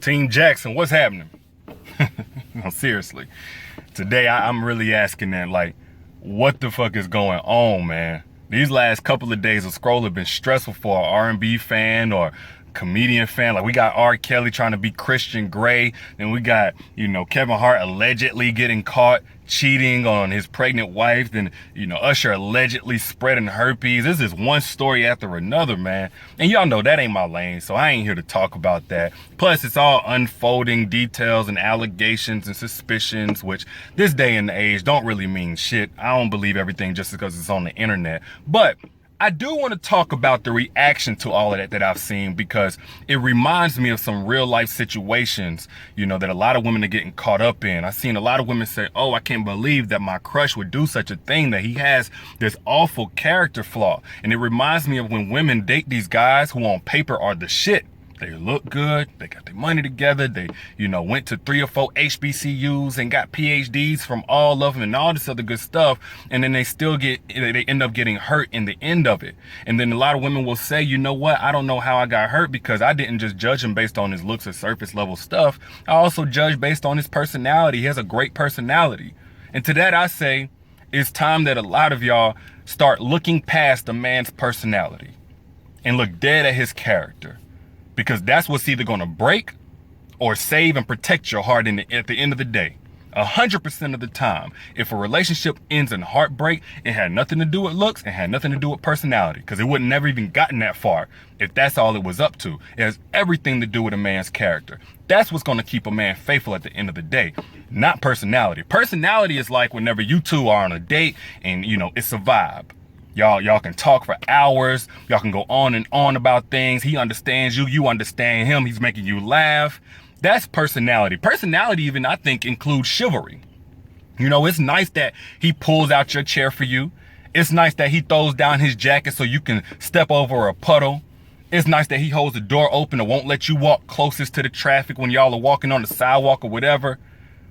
Team Jackson, what's happening? No, seriously. Today, I'm really asking that, like, what the fuck is going on, man? These last couple of days of scroll have been stressful for an R&B fan or comedian fan. Like, we got R. Kelly trying to be Christian Grey. Then we got, Kevin Hart allegedly getting caught cheating on his pregnant wife. Then, Usher allegedly spreading herpes. This is one story after another, man. And y'all know that ain't my lane, so I ain't here to talk about that. Plus, it's all unfolding details and allegations and suspicions, which this day and age don't really mean shit. I don't believe everything just because it's on the internet. But I do want to talk about the reaction to all of that I've seen, because it reminds me of some real life situations, that a lot of women are getting caught up in. I've seen a lot of women say, oh, I can't believe that my crush would do such a thing, that he has this awful character flaw. And it reminds me of when women date these guys who on paper are the shit. They look good, they got their money together, they, went to 3 or 4 HBCUs and got PhDs from all of them and all this other good stuff, and then they end up getting hurt in the end of it. And then a lot of women will say, you know what, I don't know how I got hurt, because I didn't just judge him based on his looks or surface level stuff. I also judged based on his personality. He has a great personality. And to that I say, it's time that a lot of y'all start looking past a man's personality and look dead at his character. Because that's what's either going to break or save and protect your heart at the end of the day. 100% of the time, if a relationship ends in heartbreak, it had nothing to do with looks, it had nothing to do with personality, because it would never even gotten that far if that's all it was up to. It has everything to do with a man's character. That's what's going to keep a man faithful at the end of the day, not personality. Personality is like whenever you two are on a date and, it's a vibe. Y'all can talk for hours. Y'all can go on and on about things. He understands you. You understand him. He's making you laugh. That's personality. Personality even, I think, includes chivalry. It's nice that he pulls out your chair for you. It's nice that he throws down his jacket so you can step over a puddle. It's nice that he holds the door open and won't let you walk closest to the traffic when y'all are walking on the sidewalk or whatever.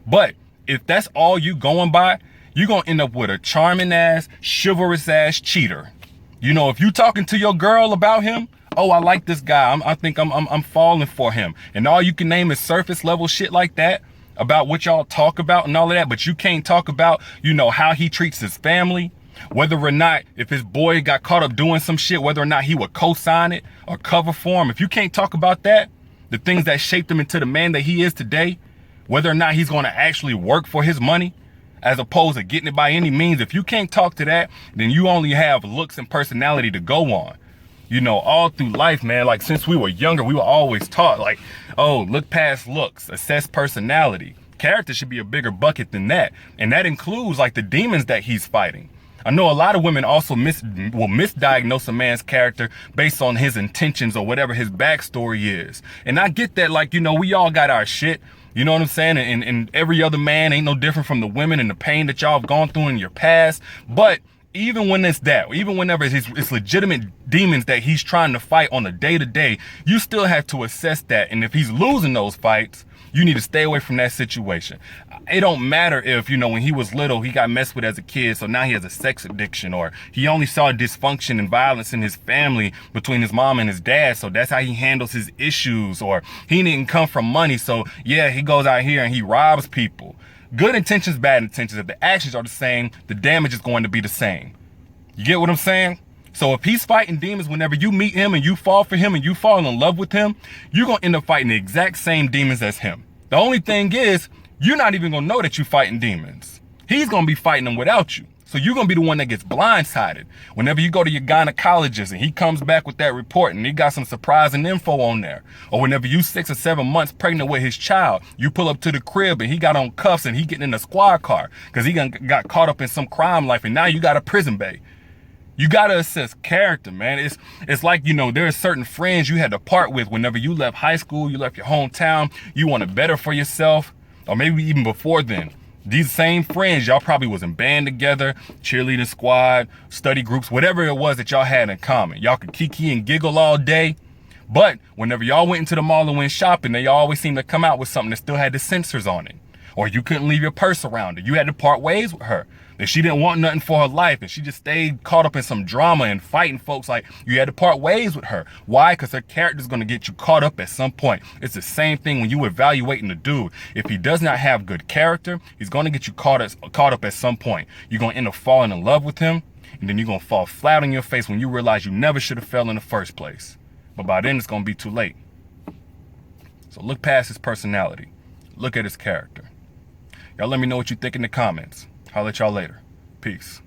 But if that's all you going by, you're going to end up with a charming ass, chivalrous ass cheater. If you talking to your girl about him, oh, I like this guy. I think I'm falling for him. And all you can name is surface level shit like that about what y'all talk about and all of that. But you can't talk about, how he treats his family, whether or not if his boy got caught up doing some shit, whether or not he would co-sign it or cover for him. If you can't talk about that, the things that shaped him into the man that he is today, whether or not he's going to actually work for his money, as opposed to getting it by any means. If you can't talk to that, then you only have looks and personality to go on. All through life, man, like since we were younger, we were always taught like, oh, look past looks, assess personality. Character should be a bigger bucket than that. And that includes like the demons that he's fighting. I know a lot of women also will misdiagnose a man's character based on his intentions or whatever his backstory is. And I get that, like, we all got our shit. You know what I'm saying? And every other man ain't no different from the women and the pain that y'all have gone through in your past. But even when it's that, even whenever it's legitimate demons that he's trying to fight on a day-to-day, you still have to assess that. And if he's losing those fights, you need to stay away from that situation. It don't matter if, when he was little, he got messed with as a kid, so now he has a sex addiction, or he only saw dysfunction and violence in his family between his mom and his dad, so that's how he handles his issues, or he didn't come from money, so yeah, he goes out here and he robs people. Good intentions, bad intentions. If the actions are the same, the damage is going to be the same. You get what I'm saying? So if he's fighting demons, whenever you meet him and you fall for him and you fall in love with him, you're going to end up fighting the exact same demons as him. The only thing is, you're not even going to know that you're fighting demons. He's going to be fighting them without you. So you're going to be the one that gets blindsided. Whenever you go to your gynecologist and he comes back with that report and he got some surprising info on there. Or whenever you 6 or 7 months pregnant with his child, you pull up to the crib and he got on cuffs and he getting in a squad car because he got caught up in some crime life and now you got a prison bae. You got to assess character, man. It's like, there are certain friends you had to part with whenever you left high school, you left your hometown, you wanted better for yourself, or maybe even before then. These same friends, y'all probably was in band together, cheerleading squad, study groups, whatever it was that y'all had in common. Y'all could kiki and giggle all day. But whenever y'all went into the mall and went shopping, they always seemed to come out with something that still had the sensors on it. Or you couldn't leave your purse around her. You had to part ways with her. That she didn't want nothing for her life and she just stayed caught up in some drama and fighting folks. Like, you had to part ways with her. Why? Because her character's going to get you caught up at some point. It's the same thing when you evaluating the dude. If he does not have good character, he's going to get you caught up at some point. You're going to end up falling in love with him, and then you're going to fall flat on your face when you realize you never should have fell in the first place. But by then it's going to be too late. So look past his personality. Look at his character. Y'all let me know what you think in the comments. I'll let y'all later. Peace.